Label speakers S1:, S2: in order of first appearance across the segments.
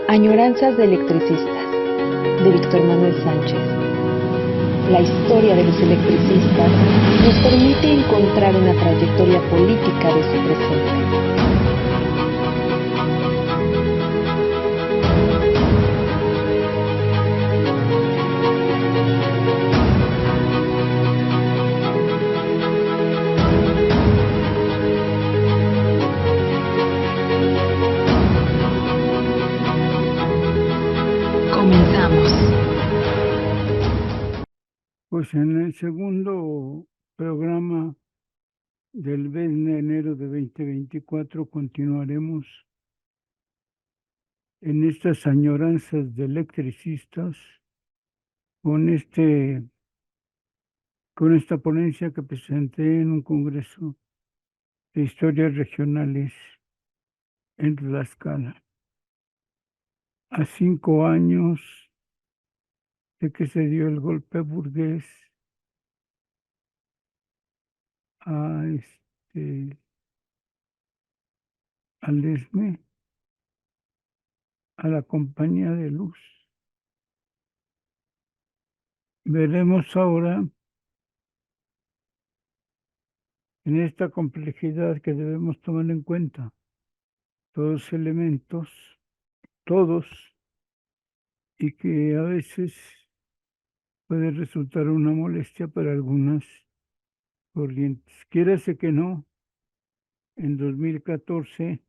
S1: Añoranzas de electricistas, de Víctor Manuel Sánchez. La historia de los electricistas nos permite encontrar una trayectoria política de su presente. Comenzamos.
S2: Pues en el segundo programa del mes de enero de 2024 continuaremos en estas añoranzas de electricistas con esta ponencia que presenté en un congreso de historias regionales en Tlaxcala. A 5 años de que se dio el golpe burgués al ESME, a la Compañía de Luz. Veremos ahora en esta complejidad que debemos tomar en cuenta todos elementos, todos, y que a veces puede resultar una molestia para algunas corrientes. Quiérase que no, en 2014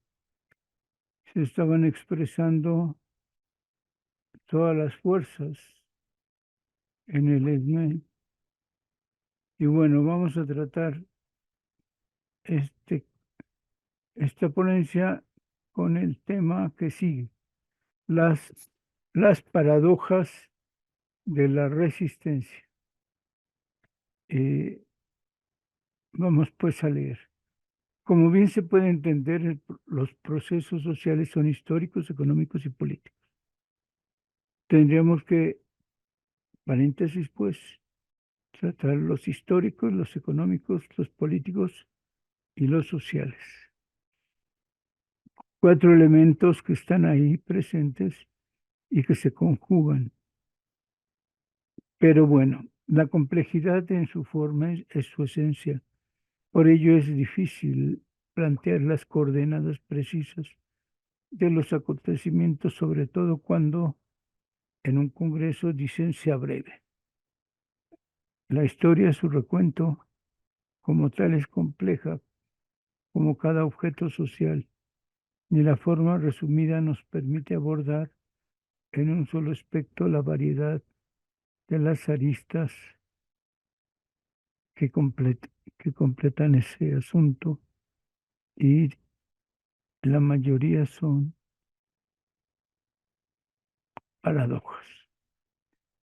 S2: se estaban expresando todas las fuerzas en el ESME. Y bueno, vamos a tratar esta ponencia con el tema que sigue, las paradojas de la resistencia. Vamos pues a leer. Como bien se puede entender, los procesos sociales son históricos, económicos y políticos. Tendríamos que, paréntesis pues, tratar los históricos, los económicos, los políticos y los sociales. 4 elementos que están ahí presentes y que se conjugan. Pero bueno, la complejidad en su forma es su esencia. Por ello es difícil plantear las coordenadas precisas de los acontecimientos, sobre todo cuando en un congreso dicen sea breve. La historia, su recuento, como tal, es compleja, como cada objeto social, y la forma resumida nos permite abordar en un solo aspecto la variedad de las aristas que completan ese asunto, y la mayoría son paradojas,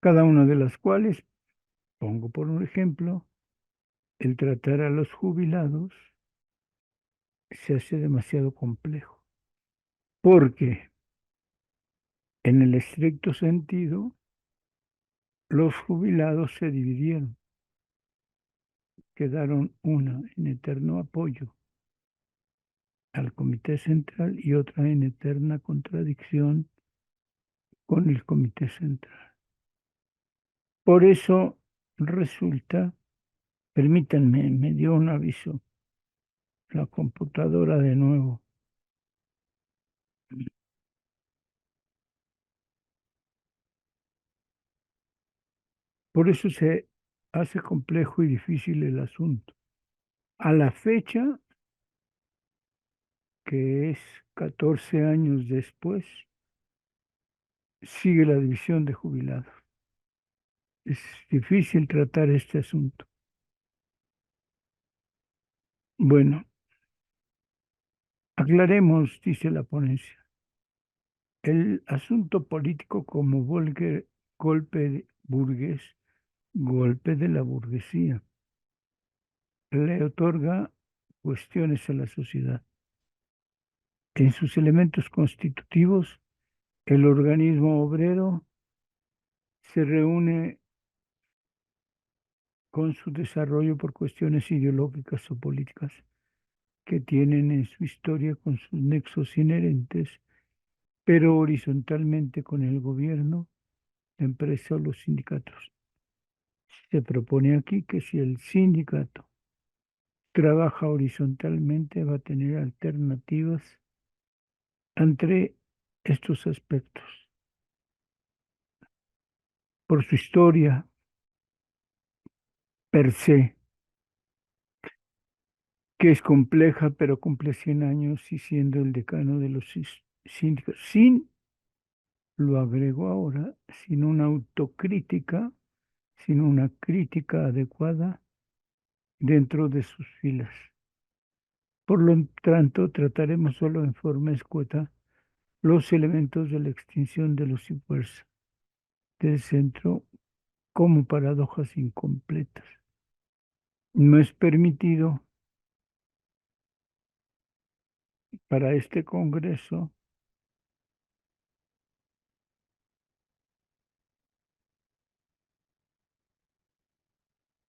S2: cada una de las cuales, pongo por un ejemplo, el tratar a los jubilados se hace demasiado complejo, porque en el estricto sentido, los jubilados se dividieron, quedaron una en eterno apoyo al Comité Central y otra en eterna contradicción con el Comité Central. Por eso resulta, permítanme, me dio un aviso la computadora de nuevo. Por eso se hace complejo y difícil el asunto. A la fecha, que es 14 años después, sigue la división de jubilados. Es difícil tratar este asunto. Bueno, aclaremos, dice la ponencia, el asunto político como golpe burgués, golpe de la burguesía, le otorga cuestiones a la sociedad. En sus elementos constitutivos, el organismo obrero se reúne con su desarrollo por cuestiones ideológicas o políticas que tienen en su historia con sus nexos inherentes pero horizontalmente con el gobierno, la empresa o los sindicatos. Se propone aquí que si el sindicato trabaja horizontalmente, va a tener alternativas entre estos aspectos. Por su historia per se, que es compleja, pero cumple 100 años y siendo el decano de los sindicatos, sin, lo agrego ahora, sin una autocrítica, sin una crítica adecuada dentro de sus filas. Por lo tanto, trataremos solo en forma escueta los elementos de la extinción de los fuerzas del centro como paradojas incompletas. No es permitido para este Congreso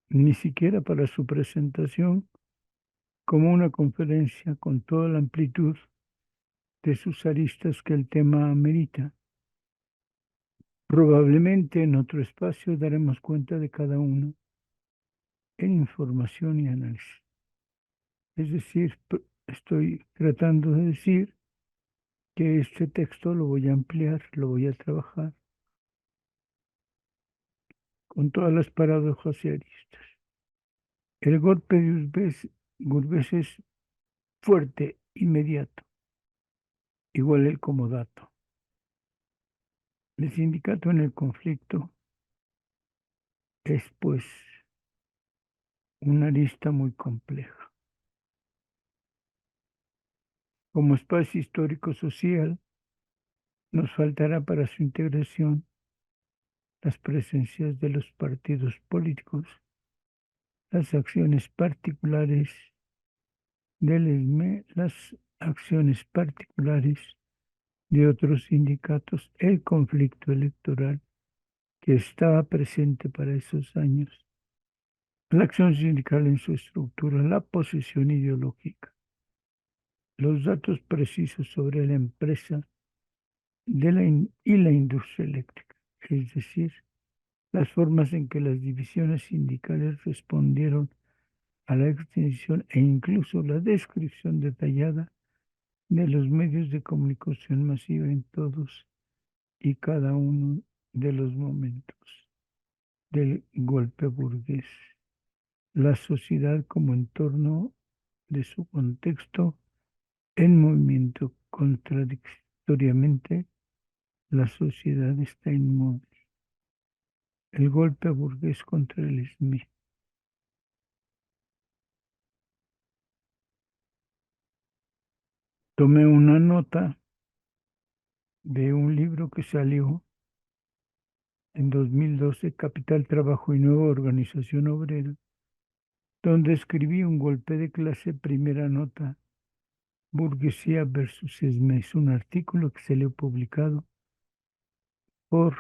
S2: ni siquiera para su presentación como una conferencia con toda la amplitud de sus aristas que el tema amerita. Probablemente en otro espacio daremos cuenta de cada uno en información y análisis. Es decir, estoy tratando de decir que este texto lo voy a ampliar, lo voy a trabajar con todas las paradojas y aristas. El golpe de Urbes es fuerte, inmediato, igual el comodato. El sindicato en el conflicto es, pues, una arista muy compleja. Como espacio histórico-social, nos faltará para su integración las presencias de los partidos políticos, las acciones particulares del ESME, las acciones particulares de otros sindicatos, el conflicto electoral que estaba presente para esos años, la acción sindical en su estructura, la posición ideológica, los datos precisos sobre la empresa y la industria eléctrica, es decir, las formas en que las divisiones sindicales respondieron a la extinción e incluso la descripción detallada de los medios de comunicación masiva en todos y cada uno de los momentos del golpe burgués, la sociedad como entorno de su contexto en movimiento. Contradictoriamente, la sociedad está inmóvil. El golpe burgués contra el SME. Tomé una nota de un libro que salió en 2012, Capital, Trabajo y Nueva Organización Obrera, donde escribí un golpe de clase, primera nota, Burguesía versus SME. Es un artículo que se le ha publicado por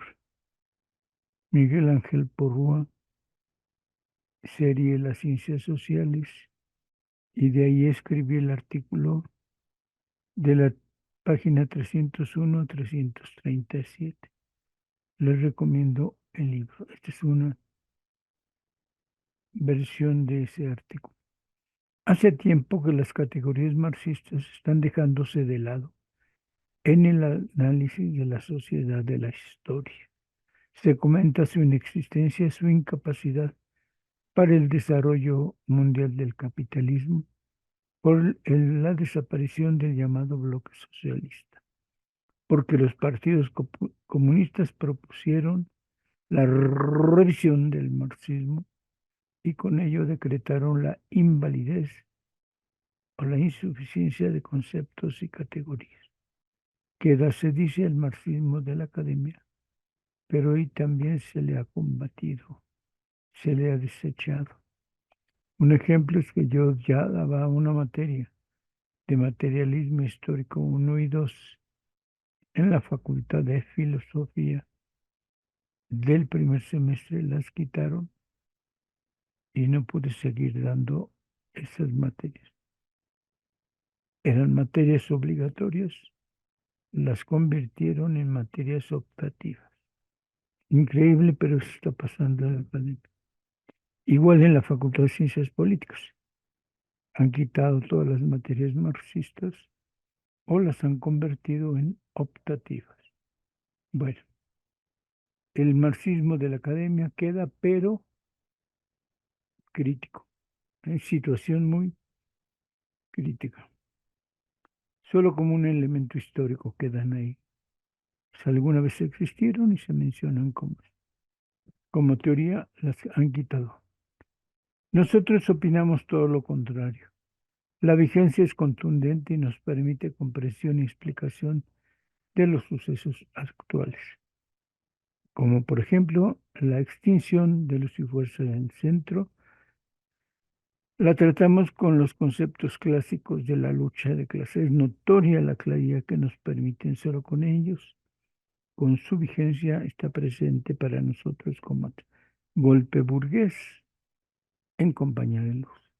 S2: Miguel Ángel Porrúa, serie Las Ciencias Sociales, y de ahí escribí el artículo de la página 301 a 337. Les recomiendo el libro. Esta es una versión de ese artículo. Hace tiempo que las categorías marxistas están dejándose de lado en el análisis de la sociedad de la historia. Se comenta su inexistencia, su incapacidad para el desarrollo mundial del capitalismo por la desaparición del llamado bloque socialista, porque los partidos comunistas propusieron la revisión del marxismo y con ello decretaron la invalidez o la insuficiencia de conceptos y categorías. Queda, se dice, el marxismo de la academia, pero hoy también se le ha combatido, se le ha desechado. Un ejemplo es que yo ya daba una materia de materialismo histórico 1 y 2 en la Facultad de Filosofía del primer semestre, las quitaron y no pude seguir dando esas materias. Eran materias obligatorias las convirtieron en materias optativas. Increíble, pero eso está pasando en la academia. Igual en la Facultad de Ciencias Políticas. Han quitado todas las materias marxistas o las han convertido en optativas. Bueno, el marxismo de la academia queda, pero crítico, en situación muy crítica. Solo como un elemento histórico quedan ahí. Si alguna vez existieron y se mencionan como teoría, las han quitado. Nosotros opinamos todo lo contrario. La vigencia es contundente y nos permite comprensión y explicación de los sucesos actuales, como por ejemplo la extinción de luz y fuerza del centro. La tratamos con los conceptos clásicos de la lucha de clases. Es notoria la claridad que nos permiten solo con ellos. Con su vigencia está presente para nosotros como golpe burgués en compañía de luz.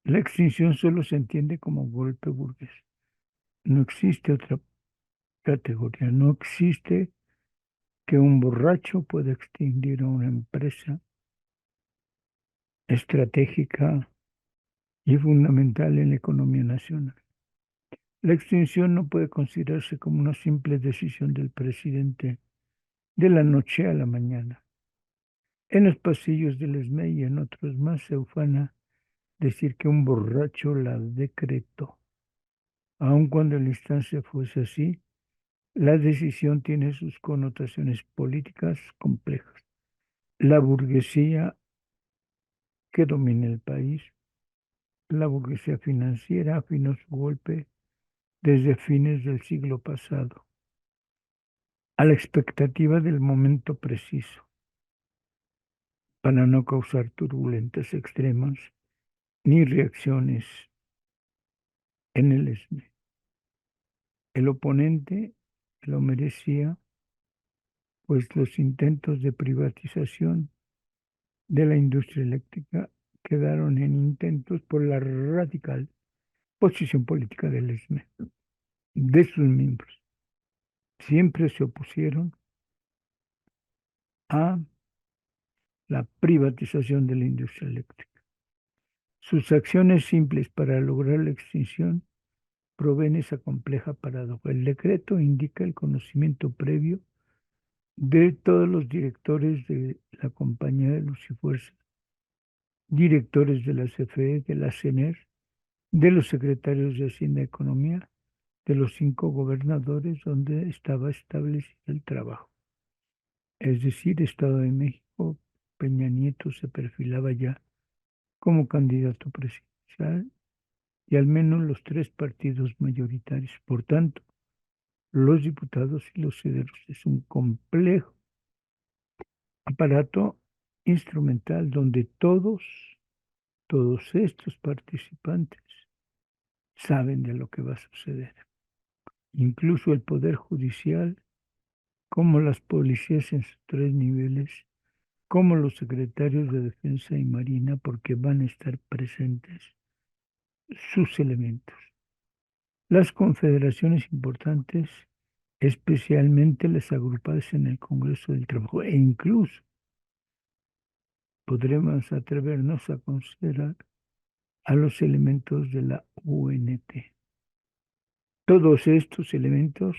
S2: La extinción solo se entiende como golpe burgués. No existe otra categoría. No existe que un borracho pueda extinguir a una empresa estratégica y fundamental en la economía nacional. La extinción no puede considerarse como una simple decisión del presidente de la noche a la mañana. En los pasillos del ESME y en otros más se ufana decir que un borracho la decretó. Aun cuando la instancia fuese así, la decisión tiene sus connotaciones políticas complejas. La burguesía que domina el país, la burguesía financiera, afinó su golpe desde fines del siglo pasado, a la expectativa del momento preciso, para no causar turbulentas extremas ni reacciones en el ESME. El oponente lo merecía, pues los intentos de privatización de la industria eléctrica quedaron en intentos por la radical posición política del ESME, de sus miembros. Siempre se opusieron a la privatización de la industria eléctrica. Sus acciones simples para lograr la extinción proveen esa compleja paradoja. El decreto indica el conocimiento previo de todos los directores de la Compañía de Luz y Fuerza, directores de la CFE, de la CENER, de los secretarios de Hacienda y Economía, de los 5 gobernadores donde estaba establecido el trabajo. Es decir, Estado de México, Peña Nieto se perfilaba ya como candidato presidencial y al menos los 3 partidos mayoritarios. Por tanto, los diputados y los senadores es un complejo aparato instrumental donde todos estos participantes saben de lo que va a suceder. Incluso el Poder Judicial, como las policías en sus 3 niveles, como los secretarios de Defensa y Marina, porque van a estar presentes sus elementos. Las confederaciones importantes, especialmente las agrupadas en el Congreso del Trabajo, e incluso podremos atrevernos a considerar a los elementos de la UNT. Todos estos elementos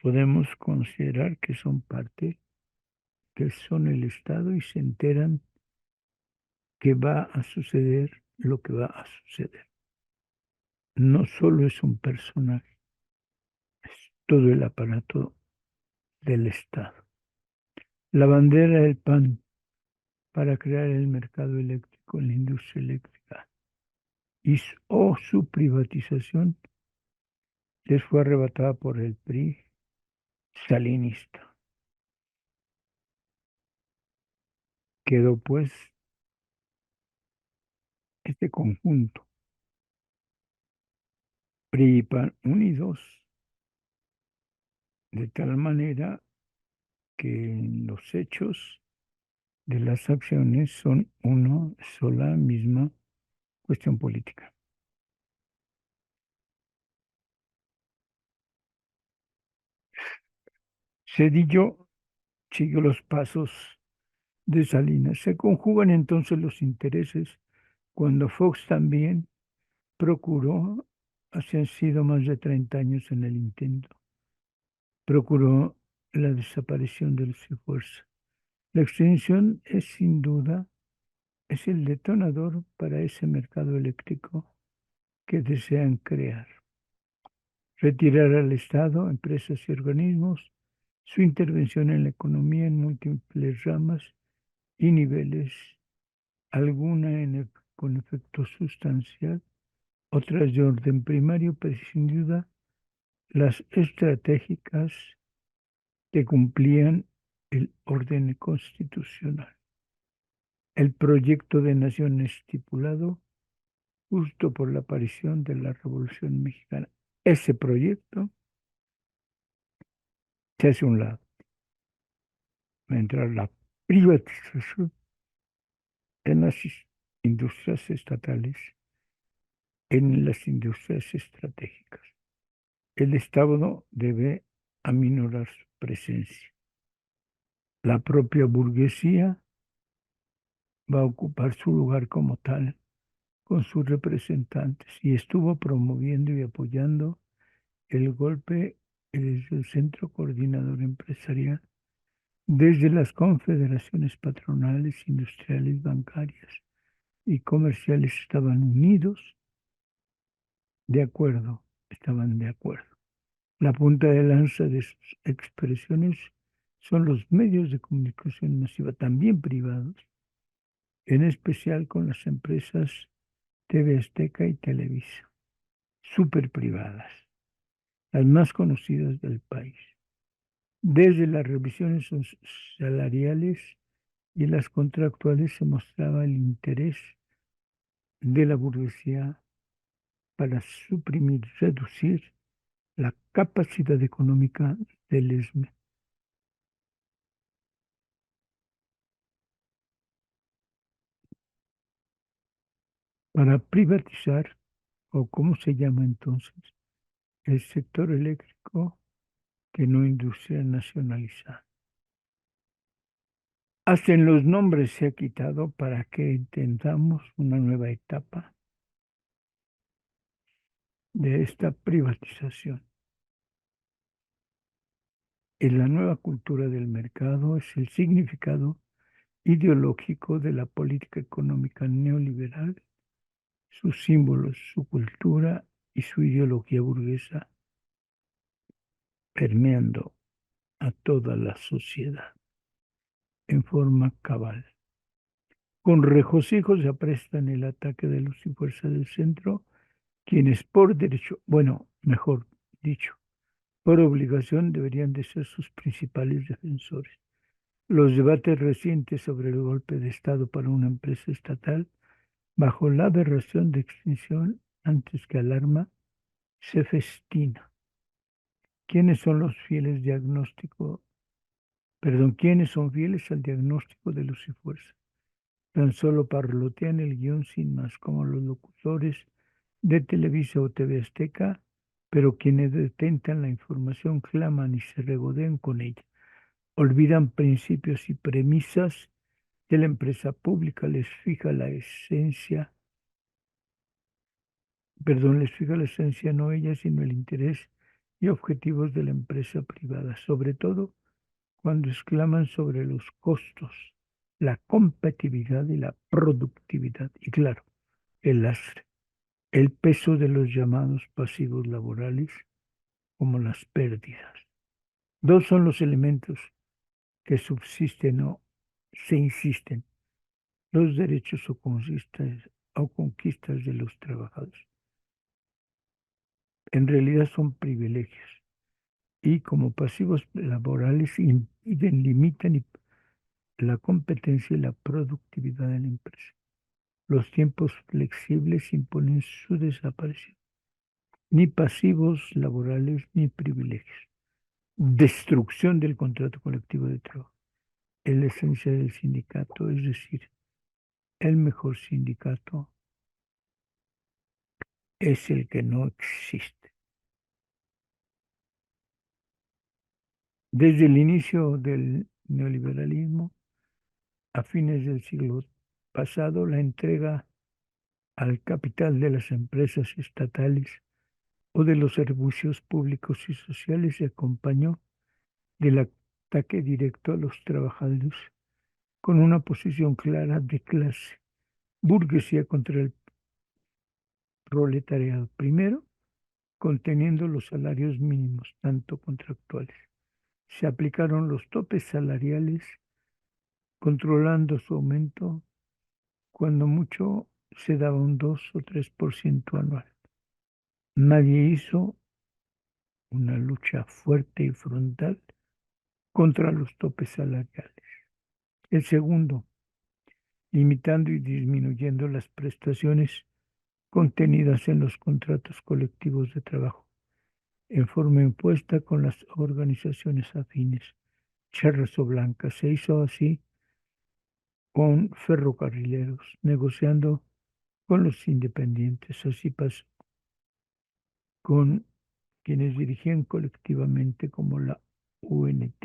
S2: podemos considerar que son parte, que son el Estado y se enteran que va a suceder lo que va a suceder. No solo es un personaje, es todo el aparato del Estado. La bandera del PAN para crear el mercado eléctrico en la industria eléctrica o su privatización les fue arrebatada por el PRI salinista. Quedó pues este conjunto, PRI y PAN unidos, de tal manera que los hechos de las acciones son una sola misma cuestión política. Cedillo siguió los pasos de Salinas. Se conjugan entonces los intereses cuando Fox también procuró, así han sido más de 30 años en el intento, procuró la desaparición de Luz y Fuerza. La extinción es sin duda, es el detonador para ese mercado eléctrico que desean crear. Retirar al Estado, empresas y organismos, su intervención en la economía en múltiples ramas y niveles, alguna con efecto sustancial, otras de orden primario, pero sin duda las estratégicas que cumplían el orden constitucional. El proyecto de nación estipulado justo por la aparición de la Revolución Mexicana. Ese proyecto se hace a un lado. Va a entrar la privatización en las industrias estatales, en las industrias estratégicas. El Estado debe aminorar su presencia. La propia burguesía va a ocupar su lugar como tal con sus representantes y estuvo promoviendo y apoyando el golpe desde el Centro Coordinador Empresarial, desde las confederaciones patronales, industriales, bancarias y comerciales estaban unidos, de acuerdo, estaban de acuerdo. La punta de lanza de sus expresiones son los medios de comunicación masiva, también privados, en especial con las empresas TV Azteca y Televisa, súper privadas, las más conocidas del país. Desde las revisiones salariales y las contractuales se mostraba el interés de la burguesía para suprimir, reducir la capacidad económica del ESME. Para privatizar, o como se llama entonces, el sector eléctrico que no industria nacionalizada. Hasta en los nombres se ha quitado para que entendamos una nueva etapa de esta privatización. En la nueva cultura del mercado es el significado ideológico de la política económica neoliberal, sus símbolos, su cultura y su ideología burguesa permeando a toda la sociedad en forma cabal. Con regocijo se aprestan el ataque de Luz y Fuerza del Centro, quienes por derecho, bueno, mejor dicho, por obligación deberían de ser sus principales defensores. Los debates recientes sobre el golpe de Estado para una empresa estatal, bajo la aberración de extinción antes que alarma, se festina. ¿Quiénes son los fieles diagnóstico? Perdón, ¿quiénes son fieles al diagnóstico de Luz y Fuerza? Tan solo parlotean el guión sin más, como los locutores de Televisa o TV Azteca, pero quienes detentan la información claman y se regodean con ella. Olvidan principios y premisas de la empresa pública, les fija la esencia, les fija la esencia no ella, sino el interés y objetivos de la empresa privada, sobre todo cuando exclaman sobre los costos, la competitividad y la productividad, y claro, el lastre, el peso de los llamados pasivos laborales como las pérdidas. Dos son los elementos que subsisten o se insisten, los derechos o conquistas de los trabajadores. En realidad son privilegios y como pasivos laborales impiden, limitan la competencia y la productividad de la empresa. Los tiempos flexibles imponen su desaparición. Ni pasivos laborales ni privilegios. Destrucción del contrato colectivo de trabajo. Es la esencia del sindicato, es decir, el mejor sindicato es el que no existe. Desde el inicio del neoliberalismo, a fines del siglo pasado, la entrega al capital de las empresas estatales o de los servicios públicos y sociales se acompañó del ataque directo a los trabajadores con una posición clara de clase, burguesía contra el proletariado. Primero, conteniendo los salarios mínimos, tanto contractuales. Se aplicaron los topes salariales, controlando su aumento cuando mucho se daba un 2 o 3% anual. Nadie hizo una lucha fuerte y frontal contra los topes salariales. El segundo, limitando y disminuyendo las prestaciones contenidas en los contratos colectivos de trabajo, en forma impuesta con las organizaciones afines, charras o blancas. Se hizo así con ferrocarrileros, negociando con los independientes. Así pasó con quienes dirigían colectivamente como la UNT,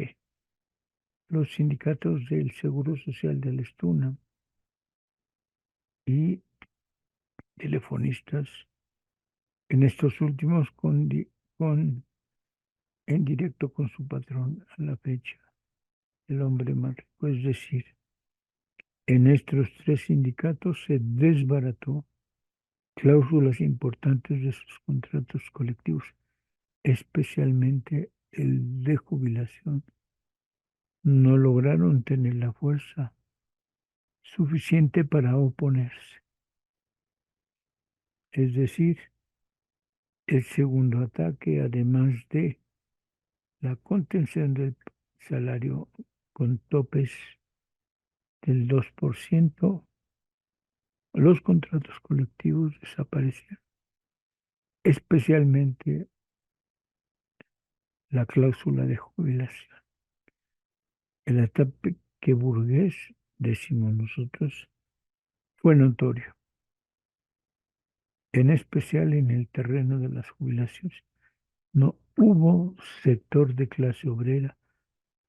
S2: los sindicatos del Seguro Social de la Estuna y telefonistas, en estos últimos en directo con su patrón a la fecha, el hombre más rico. Es decir, en estos tres sindicatos se desbarató cláusulas importantes de sus contratos colectivos, especialmente el de jubilación. No lograron tener la fuerza suficiente para oponerse. Es decir, el segundo ataque, además de la contención del salario con topes del 2%, los contratos colectivos desaparecieron, especialmente la cláusula de jubilación. El ataque burgués, decimos nosotros, fue notorio, en especial en el terreno de las jubilaciones. No hubo sector de clase obrera,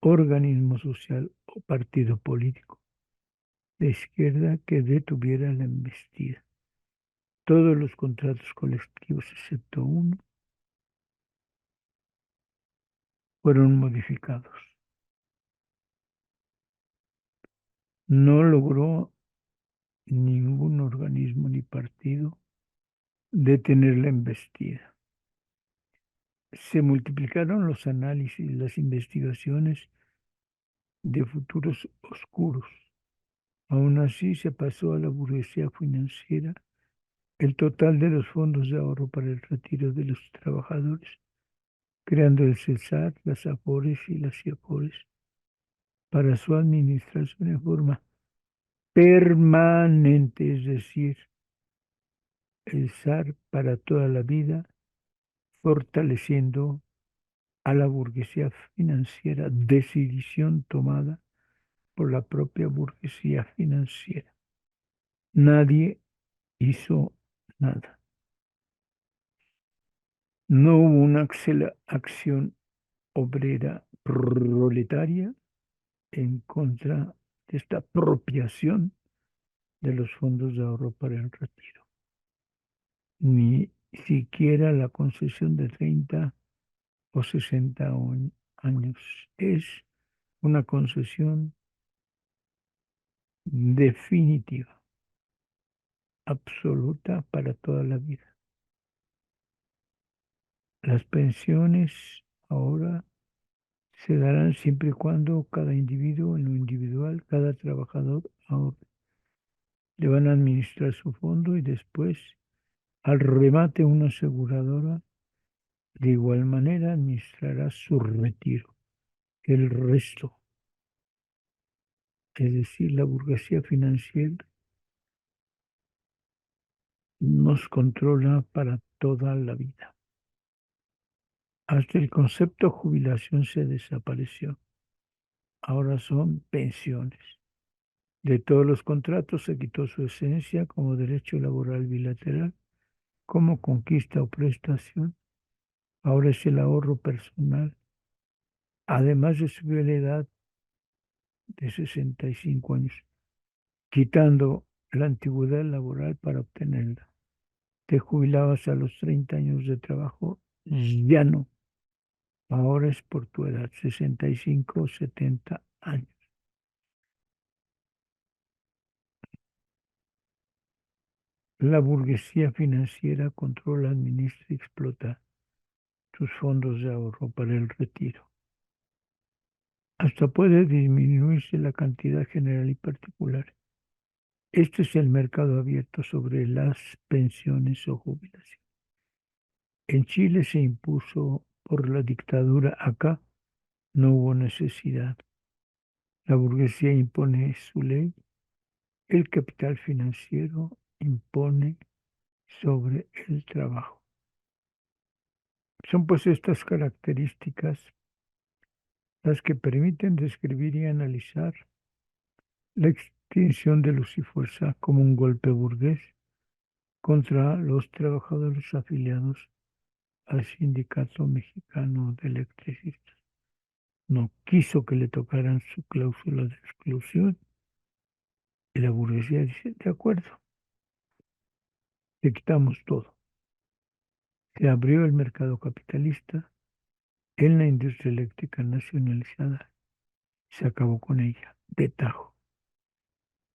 S2: organismo social o partido político de izquierda que detuviera la embestida. Todos los contratos colectivos, excepto uno, fueron modificados. No logró ningún organismo ni partido detener la embestida. Se multiplicaron los análisis, las investigaciones de futuros oscuros. Aún así, se pasó a la burguesía financiera el total de los fondos de ahorro para el retiro de los trabajadores, creando el CESAR, las AFORES y las CIAFORES para su administración en forma permanente, es decir, el SAR para toda la vida, fortaleciendo a la burguesía financiera, decisión tomada por la propia burguesía financiera. Nadie hizo nada. No hubo una acción obrera proletaria en contra de esta apropiación de los fondos de ahorro para el retiro, ni siquiera la concesión de 30 o 60 años. Es una concesión definitiva, absoluta para toda la vida. Las pensiones ahora se darán siempre y cuando cada individuo, en lo individual, cada trabajador ahorre. Le van a administrar su fondo y después, al remate, una aseguradora de igual manera administrará su retiro. El resto, es decir, la burguesía financiera, nos controla para toda la vida. Hasta el concepto jubilación se desapareció. Ahora son pensiones. De todos los contratos se quitó su esencia como derecho laboral bilateral, como conquista o prestación. Ahora es el ahorro personal Además se subió la edad de 65 años, quitando la antigüedad laboral para obtenerla. Te jubilabas a los 30 años de trabajo, ya no. Ahora es por tu edad, 65 o 70 años. La burguesía financiera controla, administra y explota sus fondos de ahorro para el retiro. Hasta puede disminuirse la cantidad general y particular. Este es el mercado abierto sobre las pensiones o jubilaciones. En Chile se impuso por la dictadura, acá no hubo necesidad. La burguesía impone su ley, el capital financiero impone sobre el trabajo. Son pues estas características las que permiten describir y analizar la extinción de Luz y Fuerza como un golpe burgués contra los trabajadores afiliados al Sindicato Mexicano de Electricistas. No quiso que le tocaran su cláusula de exclusión y la burguesía dice, de acuerdo, le quitamos todo. Se abrió el mercado capitalista en la industria eléctrica nacionalizada. Se acabó con ella, de tajo,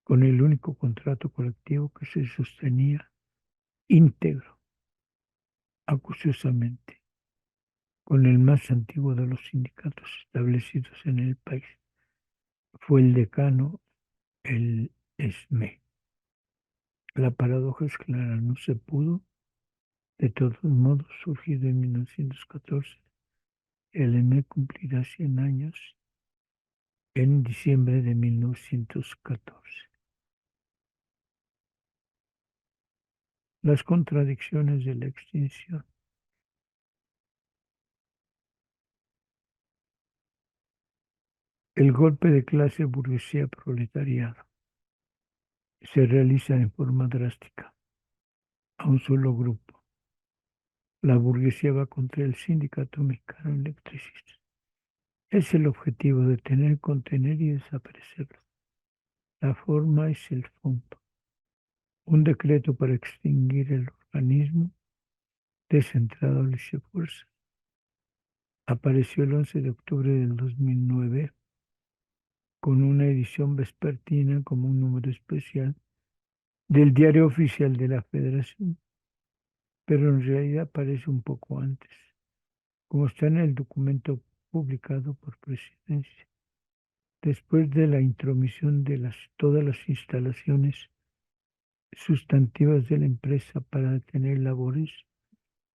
S2: con el único contrato colectivo que se sostenía íntegro, acuciosamente, con el más antiguo de los sindicatos establecidos en el país. Fue el decano, el ESME. La paradoja es clara, no se pudo. De todos modos, surgido en 1914, el EME cumplirá 100 años en diciembre de 1914. Las contradicciones de la extinción. El golpe de clase burguesía-proletariado se realiza en forma drástica a un solo grupo. La burguesía va contra el Sindicato Mexicano de Electricistas. Es el objetivo de tener, contener y desaparecerlo. La forma es el fondo. Un decreto para extinguir el organismo descentrado Luz y Fuerza. Apareció el 11 de octubre del 2009 con una edición vespertina como un número especial del Diario Oficial de la Federación, pero en realidad aparece un poco antes, como está en el documento publicado por Presidencia. Después de la intromisión de todas las instalaciones sustantivas de la empresa para detener labores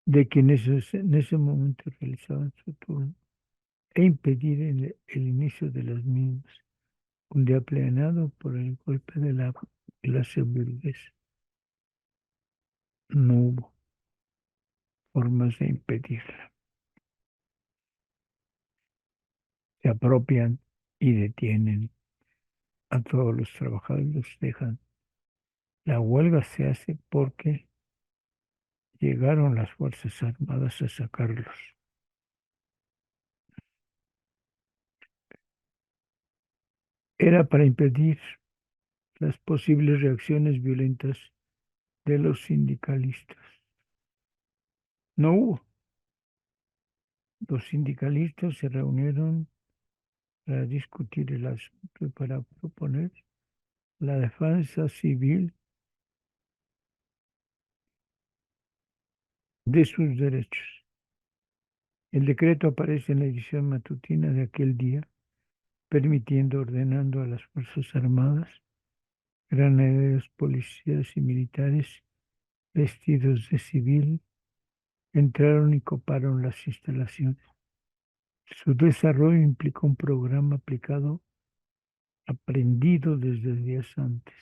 S2: de quienes en ese momento realizaban su turno e impedir el inicio de las mismas, un día aplanado por el golpe de la clase burguesa. No hubo formas de impedirla. Se apropian y detienen a todos los trabajadores, los dejan. La huelga se hace porque llegaron las Fuerzas Armadas a sacarlos. Era para impedir las posibles reacciones violentas de los sindicalistas. No hubo. Los sindicalistas se reunieron para discutir el asunto y para proponer la defensa civil de sus derechos. El decreto aparece en la edición matutina de aquel día, permitiendo, ordenando a las Fuerzas Armadas, granaderos, policías y militares vestidos de civil, entraron y coparon las instalaciones. Su desarrollo implicó un programa aprendido desde días antes,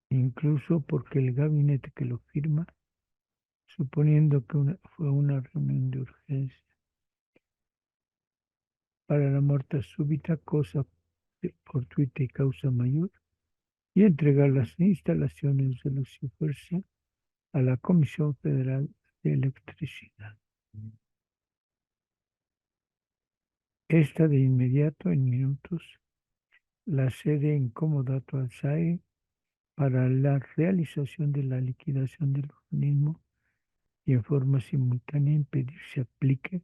S2: incluso porque el gabinete que lo firma, suponiendo que fue una reunión de urgencia para la muerte súbita, cosa fortuita y causa mayor, y entregar las instalaciones de Luz y Fuerza a la Comisión Federal de Electricidad. Esta de inmediato, en minutos, la sede en comodato al SAE para la realización de la liquidación del organismo y en forma simultánea impedir se aplique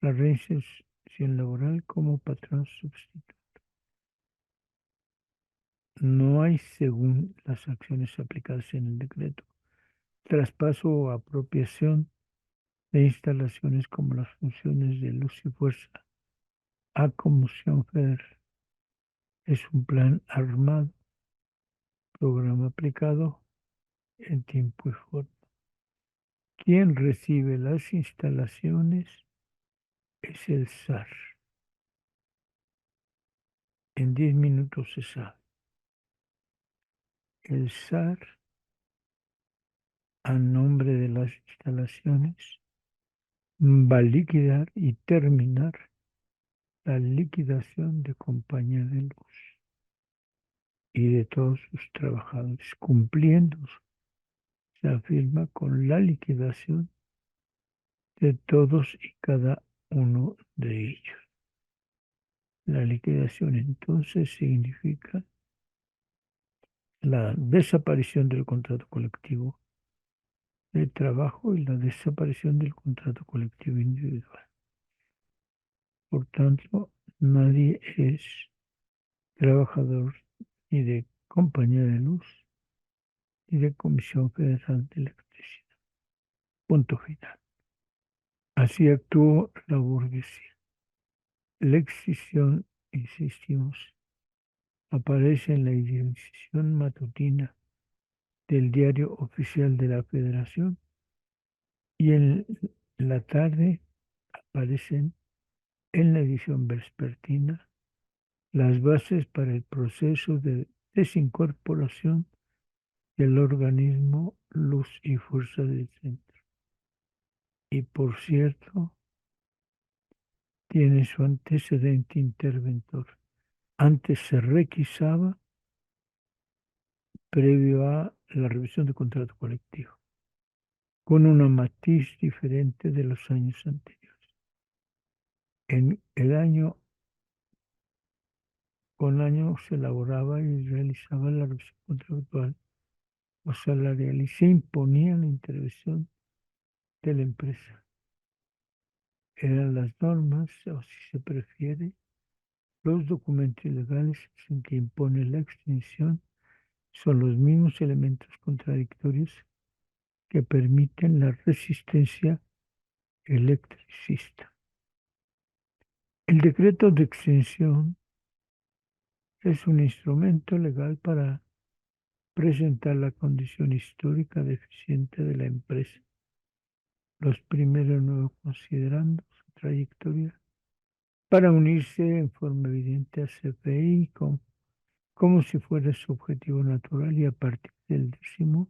S2: la reinserción laboral como patrón sustituto. No hay, según las acciones aplicadas en el decreto, traspaso o apropiación de instalaciones como las funciones de luz y fuerza a Comisión Federal. Es un plan armado, programa aplicado en tiempo y forma. Quien recibe las instalaciones es el SAR. En 10 minutos se sabe. El SAR, a nombre de las instalaciones, va a liquidar y terminar la liquidación de Compañía de Luz y de todos sus trabajadores, cumpliendo, se afirma, con la liquidación de todos y cada uno de ellos. La liquidación entonces significa la desaparición del contrato colectivo de trabajo y la desaparición del contrato colectivo individual. Por tanto, nadie es trabajador ni de Compañía de Luz ni de Comisión Federal de Electricidad. Punto final. Así actuó la burguesía. La excisión, insistimos, aparece en la edición matutina del Diario Oficial de la Federación y en la tarde aparecen en la edición vespertina las bases para el proceso de desincorporación del organismo Luz y Fuerza del Centro. Y por cierto, tiene su antecedente interventor. Antes se requisaba previo a la revisión de contrato colectivo, con una matiz diferente de los años anteriores. En el año con año se elaboraba y realizaba la revisión contractual o salarial y se imponía la intervención de la empresa. Eran las normas, o si se prefiere, los documentos legales en que impone la extinción son los mismos elementos contradictorios que permiten la resistencia electricista. El decreto de extinción es un instrumento legal para presentar la condición histórica deficiente de la empresa. Los primeros no considerando su trayectoria para unirse en forma evidente a CFI como si fuera su objetivo natural, y a partir del 10º,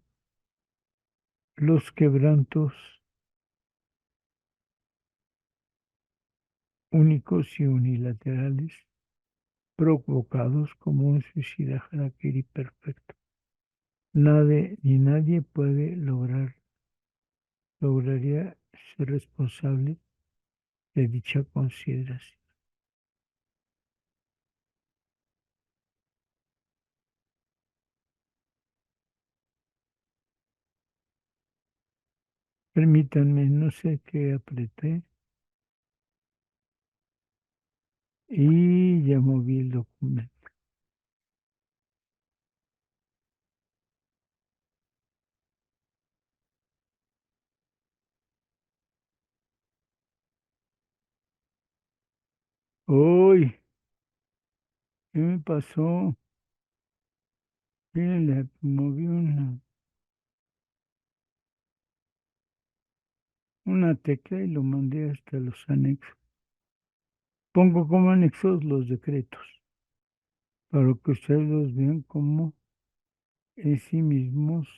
S2: los quebrantos únicos y unilaterales provocados como un suicida harakiri perfecto. Nadie ni nadie lograría ser responsable de dicha consideración. Permítanme, no sé qué apreté y ya moví el documento. ¡Uy! ¿Qué me pasó? Miren, le moví una tecla y lo mandé hasta los anexos. Pongo como anexos los decretos para que ustedes los vean como en sí mismos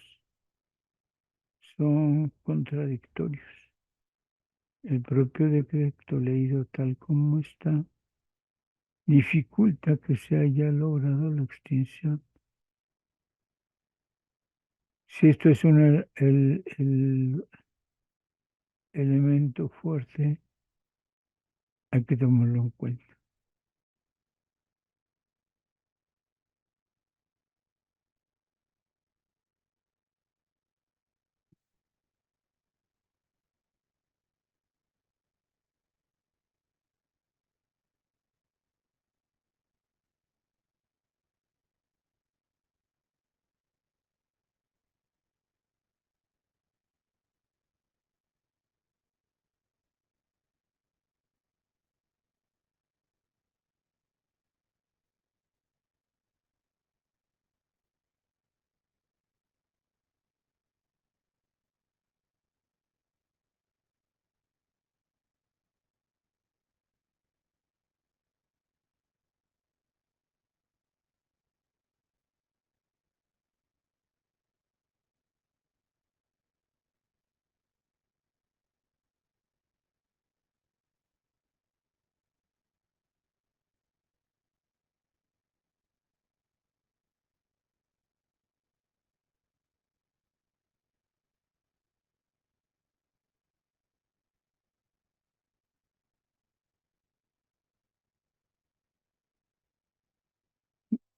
S2: son contradictorios. El propio decreto leído tal como está dificulta que se haya logrado la extinción. Si esto es el, elemento fuerte, hay que tomarlo en cuenta.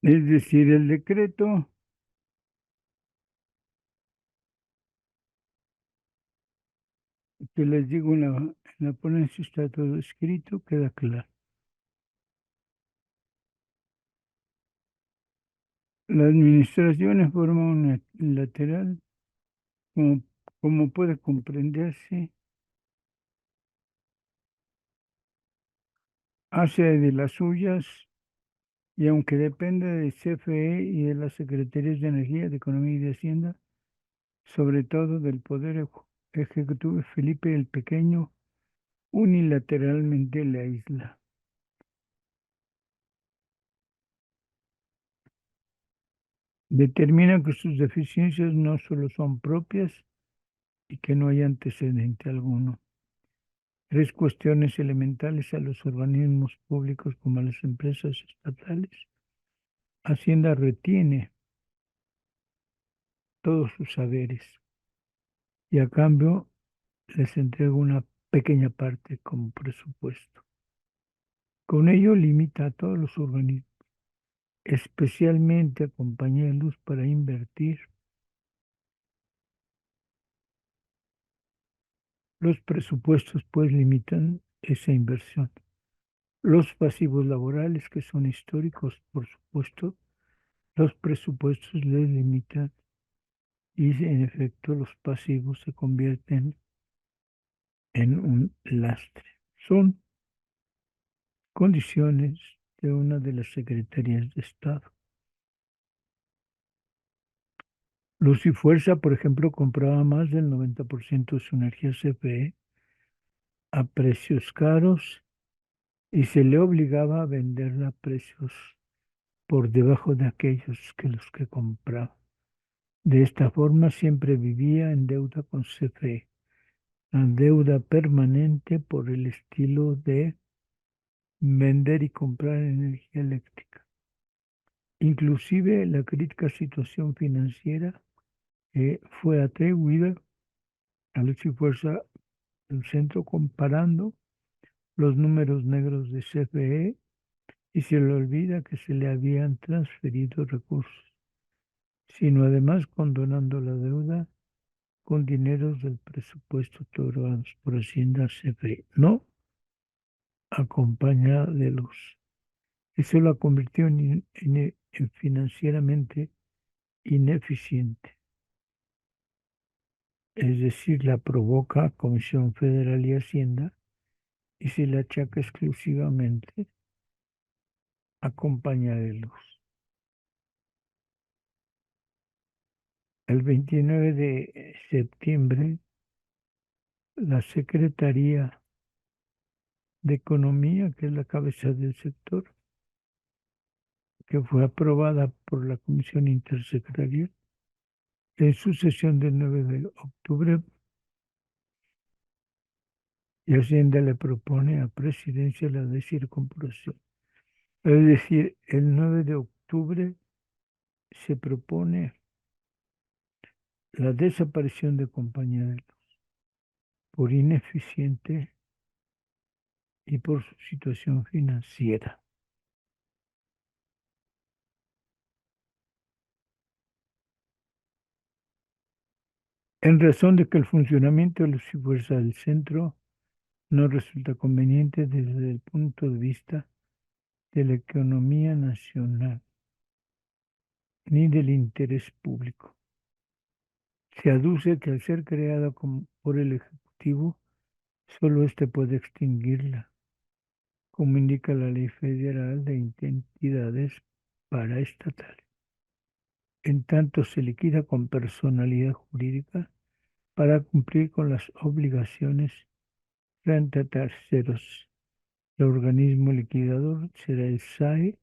S2: Es decir, el decreto, que les digo, en la ponencia está todo escrito, queda claro. La administración en forma unilateral, como, como puede comprenderse, hace de las suyas y aunque depende de CFE y de las Secretarías de Energía, de Economía y de Hacienda, sobre todo del Poder Ejecutivo, Felipe el Pequeño unilateralmente la isla. Determina que sus deficiencias no solo son propias y que no hay antecedente alguno. Tres cuestiones elementales a los organismos públicos como a las empresas estatales. Hacienda retiene todos sus saberes y a cambio les entrega una pequeña parte como presupuesto. Con ello limita a todos los organismos, especialmente a Compañía de Luz, para invertir. Los presupuestos pues limitan esa inversión. Los pasivos laborales, que son históricos, por supuesto, los presupuestos les limitan y en efecto los pasivos se convierten en un lastre. Son condiciones de una de las secretarías de Estado. Luz y Fuerza, por ejemplo, compraba más del 90% de su energía CFE a precios caros y se le obligaba a venderla a precios por debajo de aquellos que los que compraba. De esta forma siempre vivía en deuda con CFE, la deuda permanente por el estilo de vender y comprar energía eléctrica. Inclusive la crítica situación financiera fue atribuida a Luz y Fuerza del Centro comparando los números negros de CFE y se le olvida que se le habían transferido recursos, sino además condonando la deuda con dineros del presupuesto otorgados por Hacienda CFE, no acompañada de Luz. Eso la convirtió en financieramente ineficiente. Es decir, la provoca Comisión Federal y Hacienda y se le achaca exclusivamente a Compañía de Luz. El 29 de septiembre, la Secretaría de Economía, que es la cabeza del sector, que fue aprobada por la Comisión Intersecretarial, en su sesión del 9 de octubre, y Hacienda le propone a Presidencia la descircunvalación. Es decir, el 9 de octubre se propone la desaparición de Compañía de Luz por ineficiente y por su situación financiera. En razón de que el funcionamiento de luz y fuerza del centro no resulta conveniente desde el punto de vista de la economía nacional ni del interés público. Se aduce que al ser creada por el Ejecutivo, solo éste puede extinguirla, como indica la Ley Federal de Entidades Paraestatales. En tanto se liquida con personalidad jurídica para cumplir con las obligaciones frente a terceros. El organismo liquidador será el SAE,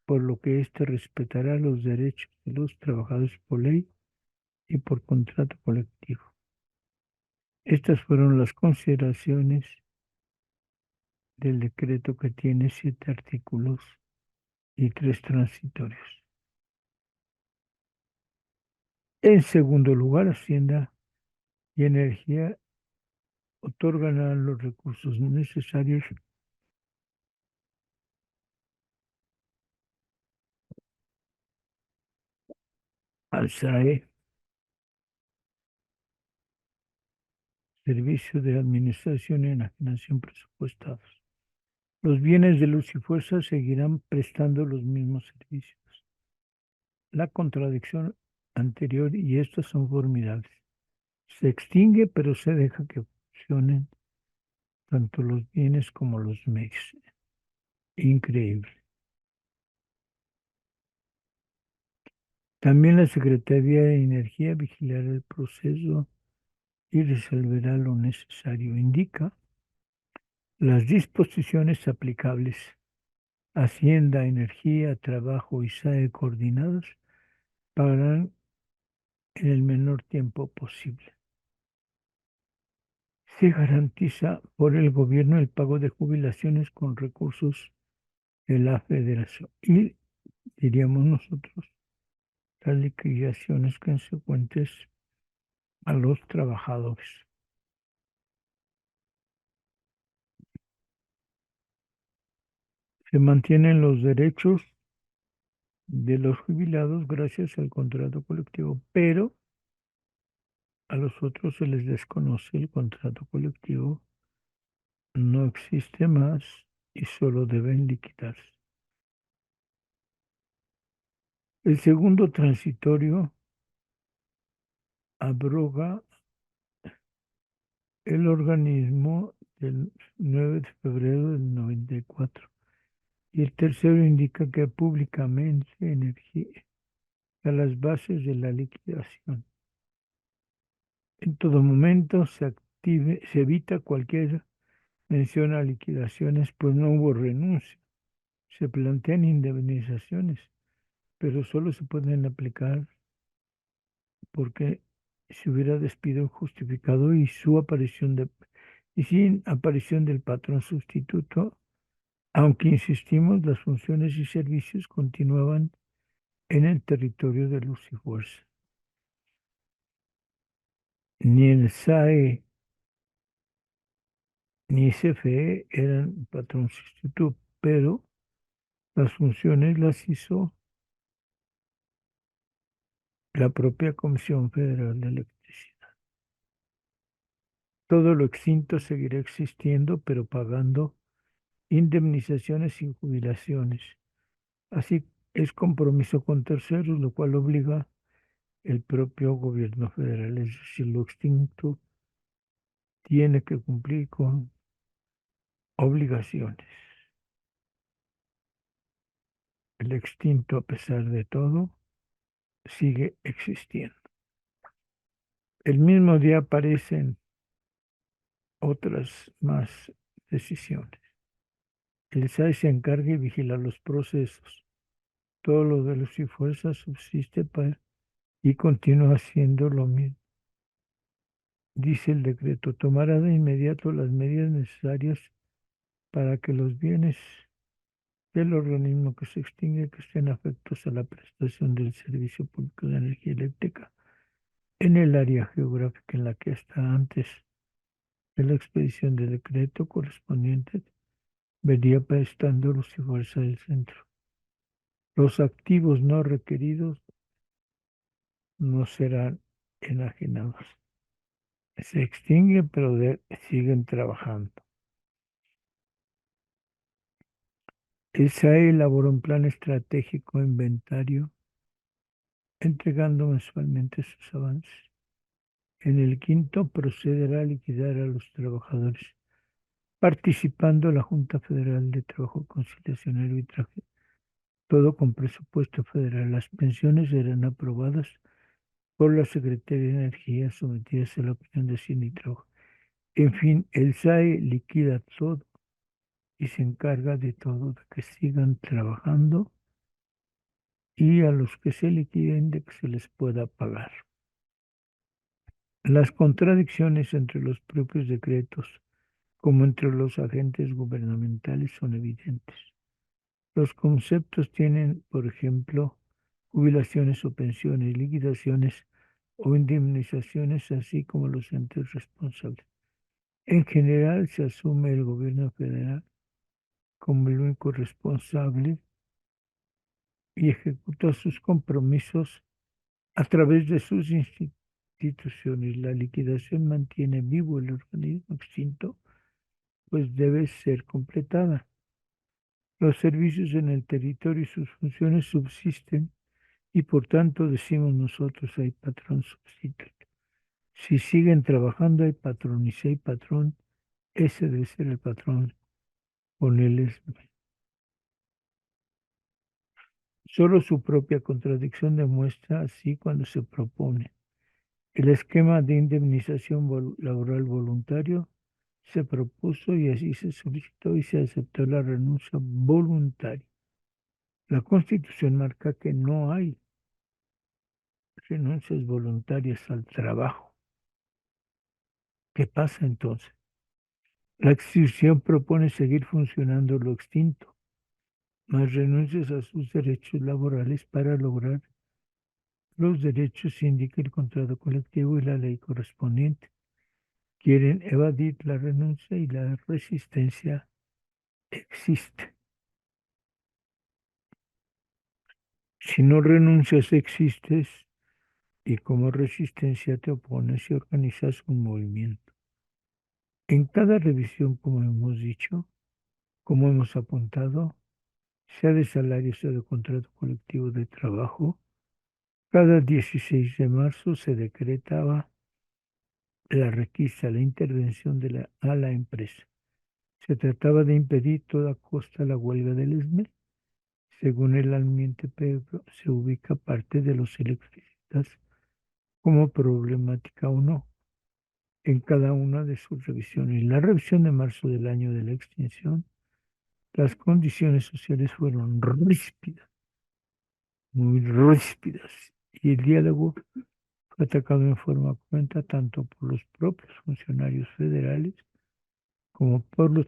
S2: por lo que éste respetará los derechos de los trabajadores por ley y por contrato colectivo. Estas fueron las consideraciones del decreto que tiene 7 artículos y 3 transitorios. En segundo lugar, Hacienda y Energía otorgan los recursos necesarios al SAE, Servicio de Administración y Enajenación presupuestados. Los bienes de luz y fuerza seguirán prestando los mismos servicios. La contradicción anterior y estas son formidables. Se extingue, pero se deja que funcionen tanto los bienes como los medios. Increíble. También la Secretaría de Energía vigilará el proceso y resolverá lo necesario. Indica las disposiciones aplicables. Hacienda, Energía, Trabajo y SAE coordinados pagarán en el menor tiempo posible. Se garantiza por el gobierno el pago de jubilaciones con recursos de la Federación y, diríamos nosotros, las liquidaciones consecuentes a los trabajadores. Se mantienen los derechos de los jubilados gracias al contrato colectivo, pero a los otros se les desconoce el contrato colectivo, no existe más y solo deben liquidarse. El segundo transitorio abroga el organismo del 9 de febrero del 94 y el tercero indica que públicamente energía a las bases de la liquidación. En todo momento se evita cualquier mención a liquidaciones, pues no hubo renuncia. Se plantean indemnizaciones, pero solo se pueden aplicar porque si hubiera despido injustificado y sin aparición del patrón sustituto, aunque insistimos, las funciones y servicios continuaban en el territorio de Luz y Fuerza. Ni el SAE ni CFE eran patrón sustituto, pero las funciones las hizo la propia Comisión Federal de Electricidad. Todo lo extinto seguirá existiendo, pero pagando indemnizaciones y jubilaciones. Así es compromiso con terceros, lo cual obliga el propio gobierno federal, es decir, lo extinto tiene que cumplir con obligaciones. El extinto, a pesar de todo, sigue existiendo. El mismo día aparecen otras más decisiones. El SAE se encarga y vigila los procesos. Todo lo de luz y fuerza subsiste y continúa haciendo lo mismo. Dice el decreto, tomará de inmediato las medidas necesarias para que los bienes del organismo que se extingue que estén afectos a la prestación del servicio público de energía eléctrica en el área geográfica en la que está antes de la expedición del decreto correspondiente vería prestando los y fuerza del centro. Los activos no requeridos no serán enajenados. Se extinguen, pero siguen trabajando. El SAE elaboró un plan estratégico inventario, entregando mensualmente sus avances. En el quinto, procederá a liquidar a los trabajadores, participando la Junta Federal de Trabajo, Conciliación y Arbitraje, todo con presupuesto federal. Las pensiones serán aprobadas por la Secretaría de Energía, sometidas a la opinión de Hacienda y Trabajo. En fin, el SAE liquida todo y se encarga de todo, de que sigan trabajando y a los que se liquiden de que se les pueda pagar. Las contradicciones entre los propios decretos como entre los agentes gubernamentales son evidentes. Los conceptos tienen, por ejemplo, jubilaciones o pensiones, liquidaciones o indemnizaciones, así como los entes responsables. En general, se asume el gobierno federal como el único responsable y ejecuta sus compromisos a través de sus instituciones. La liquidación mantiene vivo el organismo extinto, pues debe ser completada. Los servicios en el territorio y sus funciones subsisten y por tanto decimos nosotros hay patrón sustituto. Si siguen trabajando hay patrón y si hay patrón, ese debe ser el patrón con él es solo su propia contradicción demuestra así cuando se propone. El esquema de indemnización laboral voluntario se propuso y así se solicitó y se aceptó la renuncia voluntaria. La Constitución marca que no hay renuncias voluntarias al trabajo. ¿Qué pasa entonces? La Constitución propone seguir funcionando lo extinto, más renuncias a sus derechos laborales para lograr los derechos indica el contrato colectivo y la ley correspondiente. Quieren evadir la renuncia y la resistencia existe. Si no renuncias, existes y como resistencia te opones y organizas un movimiento. En cada revisión, como hemos dicho, como hemos apuntado, sea de salario, sea de contrato colectivo de trabajo, cada 16 de marzo se decretaba la requisa, la intervención a la empresa. Se trataba de impedir a toda costa la huelga del ESME. Según el ambiente previo, se ubica parte de los electricistas como problemática o no en cada una de sus revisiones. En la revisión de marzo del año de la extinción, las condiciones sociales fueron ríspidas, muy ríspidas, y el diálogo fue atacado en forma cruenta tanto por los propios funcionarios federales como por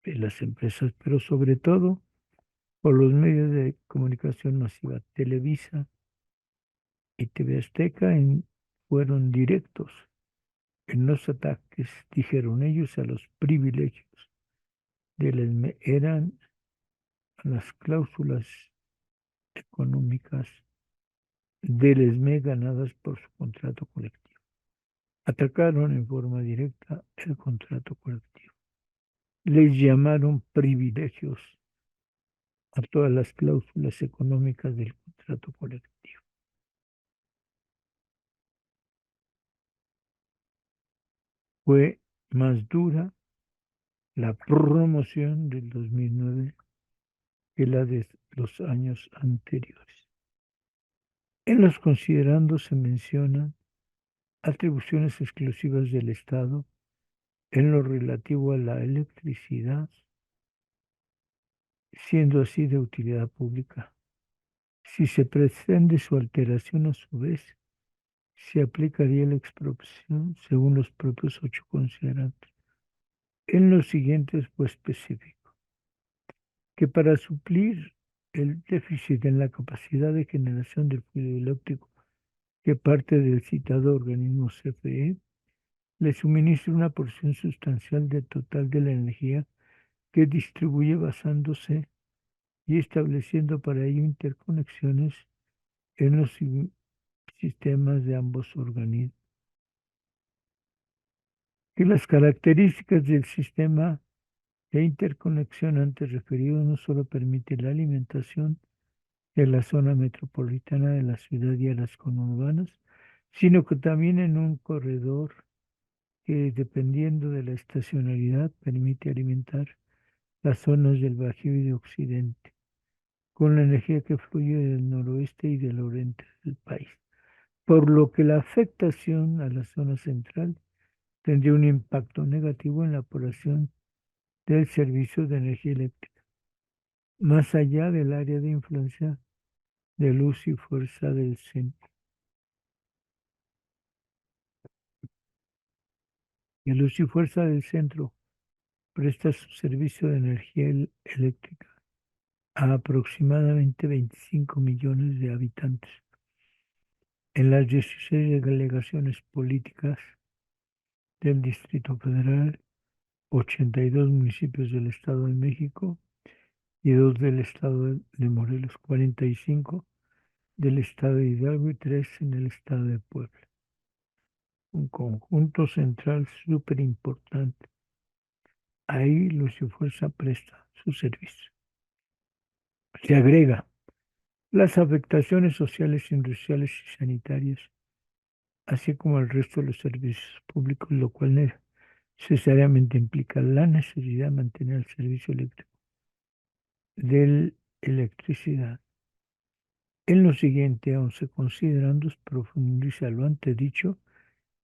S2: las empresas, pero sobre todo por los medios de comunicación masiva. Televisa y TV Azteca fueron directos en los ataques, dijeron ellos, a los privilegios eran las cláusulas económicas del ESME ganadas por su contrato colectivo. Atacaron en forma directa el contrato colectivo. Les llamaron privilegios a todas las cláusulas económicas del contrato colectivo. Fue más dura la promoción del 2009 que la de los años anteriores. En los considerandos se mencionan atribuciones exclusivas del Estado en lo relativo a la electricidad, siendo así de utilidad pública. Si se pretende su alteración a su vez, se aplicaría la expropiación según los propios 8 considerantes. En los siguientes fue específico que para suplir el déficit en la capacidad de generación del fluido eléctrico que parte del citado organismo CFE, le suministra una porción sustancial de total de la energía que distribuye basándose y estableciendo para ello interconexiones en los sistemas de ambos organismos. Que las características del sistema de interconexión antes referido no solo permite la alimentación de la zona metropolitana de la ciudad y a las conurbanas, sino que también en un corredor que, dependiendo de la estacionalidad, permite alimentar las zonas del Bajío y de Occidente, con la energía que fluye del noroeste y del oriente del país, por lo que la afectación a la zona central tendría un impacto negativo en la población del servicio de energía eléctrica, más allá del área de influencia de luz y fuerza del centro. Y luz y fuerza del centro presta su servicio de energía eléctrica a aproximadamente 25 millones de habitantes en las 16 delegaciones políticas del Distrito Federal, 82 municipios del Estado de México y 2 del Estado de Morelos, 45 del Estado de Hidalgo y 3 en el Estado de Puebla. Un conjunto central súper importante. Ahí Lucio Fuerza presta su servicio. Se agrega las afectaciones sociales, industriales y sanitarias, así como el resto de los servicios públicos, lo cual necesariamente implica la necesidad de mantener el servicio eléctrico de electricidad. En lo siguiente, aún se considerando, profundiza lo antedicho,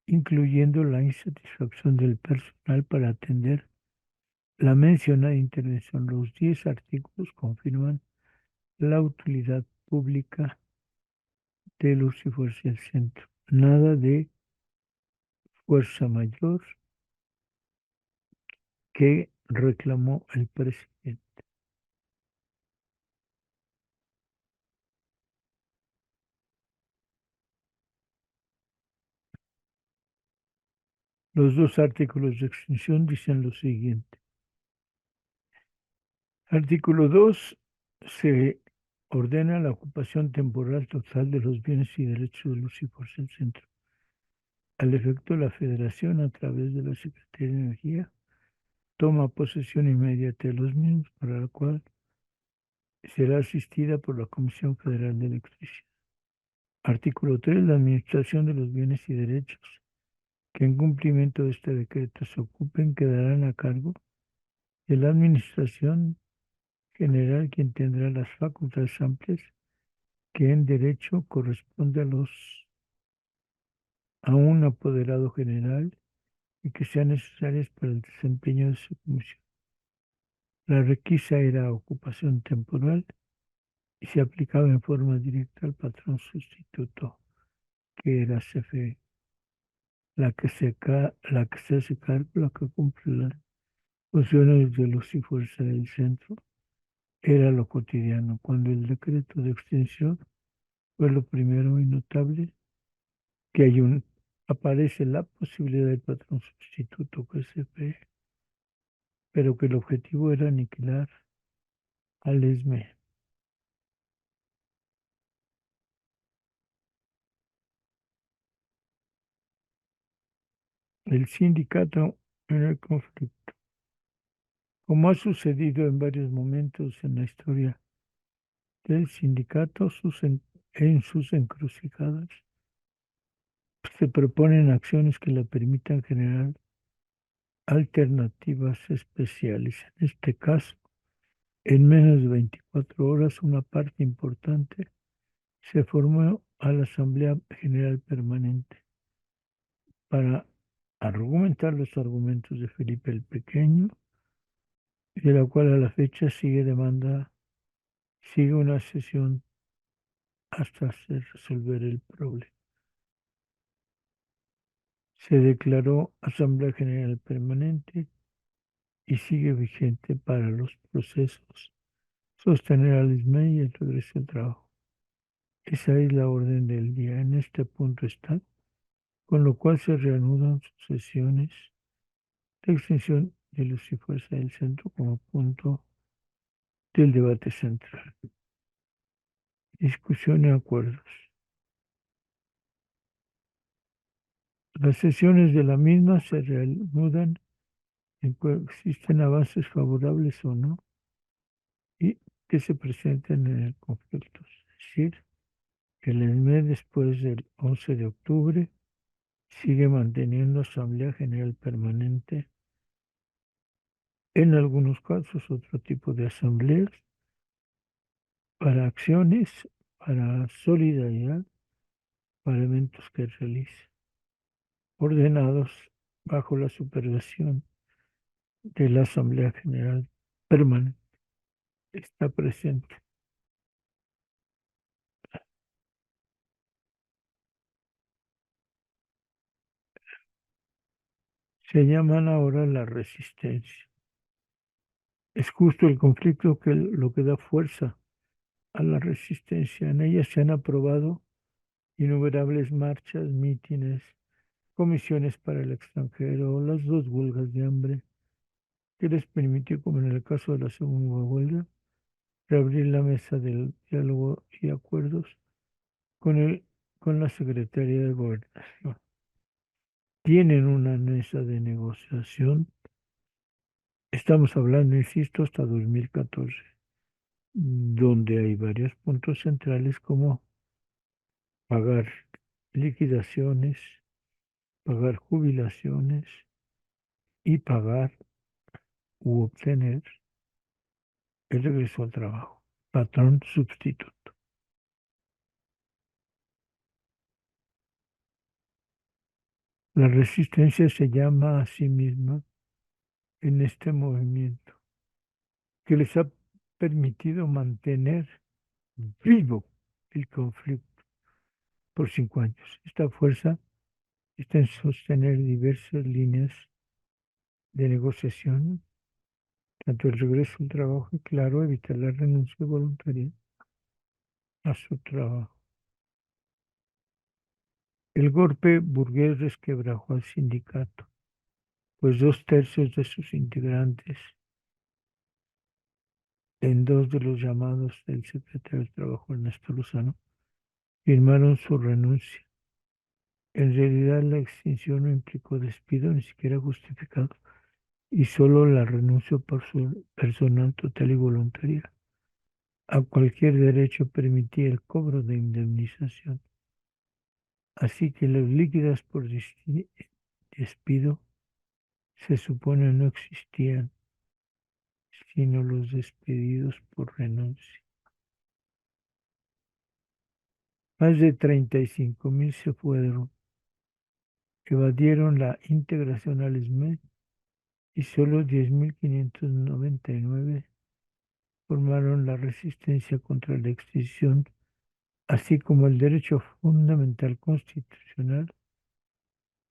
S2: incluyendo la insatisfacción del personal para atender la mencionada intervención. Los 10 artículos confirman la utilidad pública de luz y fuerza del centro. Nada de fuerza mayor que reclamó el presidente. Los 2 artículos de extinción dicen lo siguiente. Artículo 2. Se ordena la ocupación temporal total de los bienes y derechos de luz y fuerza del centro. Al efecto, la Federación, a través de la Secretaría de Energía, toma posesión inmediata de los mismos, para la cual será asistida por la Comisión Federal de Electricidad. Artículo 3. La administración de los bienes y derechos que en cumplimiento de este decreto se ocupen quedarán a cargo de la Administración General, quien tendrá las facultades amplias que en derecho corresponde a un apoderado general y que sean necesarias para el desempeño de su función. La requisa era ocupación temporal y se aplicaba en forma directa al patrón sustituto, que era CFE, la que se hace cargo, la que cumple las funciones de luz y fuerza del centro, era lo cotidiano. Cuando el decreto de extensión fue lo primero y notable, que aparece la posibilidad del patrón sustituto, que es CFE, pero que el objetivo era aniquilar al ESME. El sindicato en el conflicto. Como ha sucedido en varios momentos en la historia del sindicato, en sus encrucijadas, se proponen acciones que le permitan generar alternativas especiales. En este caso, en menos de 24 horas, una parte importante se formó a la Asamblea General Permanente para argumentar los argumentos de Felipe el Pequeño, de la cual a la fecha sigue una sesión hasta resolver el problema. Se declaró Asamblea General Permanente y sigue vigente para los procesos, sostener al ISME y el regreso al trabajo. Esa es la orden del día. En este punto está con lo cual se reanudan sus sesiones de extensión de luz y fuerza del centro como punto del debate central. Discusión y acuerdos. Las sesiones de la misma se reanudan en que existen avances favorables o no y que se presenten en el conflicto. Es decir, que el ESME después del 11 de octubre sigue manteniendo Asamblea General Permanente, en algunos casos otro tipo de asambleas, para acciones, para solidaridad, para eventos que realice, ordenados bajo la supervisión de la Asamblea General Permanente. Está presente. Se llaman ahora la resistencia. Es justo el conflicto que lo que da fuerza a la resistencia. En ella se han aprobado innumerables marchas, mítines, comisiones para el extranjero, las dos huelgas de hambre, que les permitió, como en el caso de la segunda huelga, reabrir la mesa del diálogo y acuerdos con, con la Secretaría de Gobernación. Tienen una mesa de negociación, estamos hablando, insisto, hasta 2014, donde hay varios puntos centrales como pagar liquidaciones, pagar jubilaciones y pagar u obtener el regreso al trabajo, patrón sustituto. La resistencia se llama a sí misma en este movimiento, que les ha permitido mantener vivo el conflicto por 5 años. Esta fuerza está en sostener diversas líneas de negociación, tanto el regreso al trabajo y, claro, evitar la renuncia voluntaria a su trabajo. El golpe burgués resquebrajó al sindicato, pues 2/3 de sus integrantes, en dos de los llamados del secretario del Trabajo, Ernesto Lozano, firmaron su renuncia. En realidad, la extinción no implicó despido, ni siquiera justificado, y solo la renuncia por su personal total y voluntaria a cualquier derecho permitía el cobro de indemnización. Así que las líquidas por despido se supone no existían, sino los despedidos por renuncia. Más de 35,000 se fueron, evadieron la integración al SME y solo 10,599 formaron la resistencia contra la extinción, así como el derecho fundamental constitucional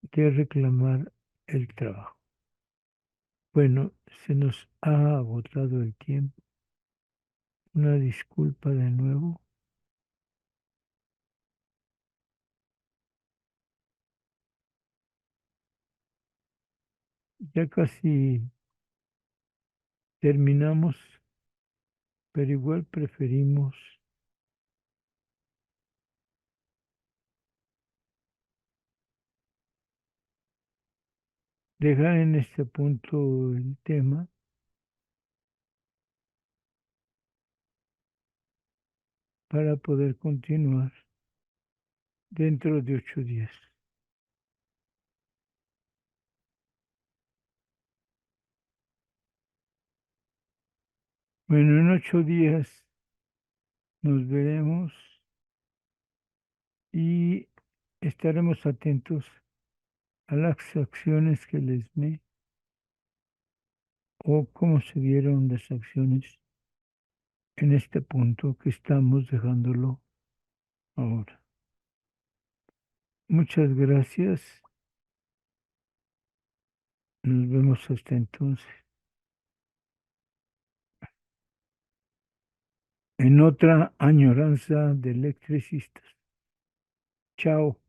S2: de reclamar el trabajo. Bueno, se nos ha agotado el tiempo. Una disculpa de nuevo. Ya casi terminamos, pero igual preferimos dejar en este punto el tema para poder continuar dentro de 8 días. Bueno, en 8 días nos veremos y estaremos atentos a las acciones que les me o cómo se dieron las acciones en este punto que estamos dejándolo ahora. Muchas gracias. Nos vemos hasta entonces. En otra añoranza de electricistas. Chao.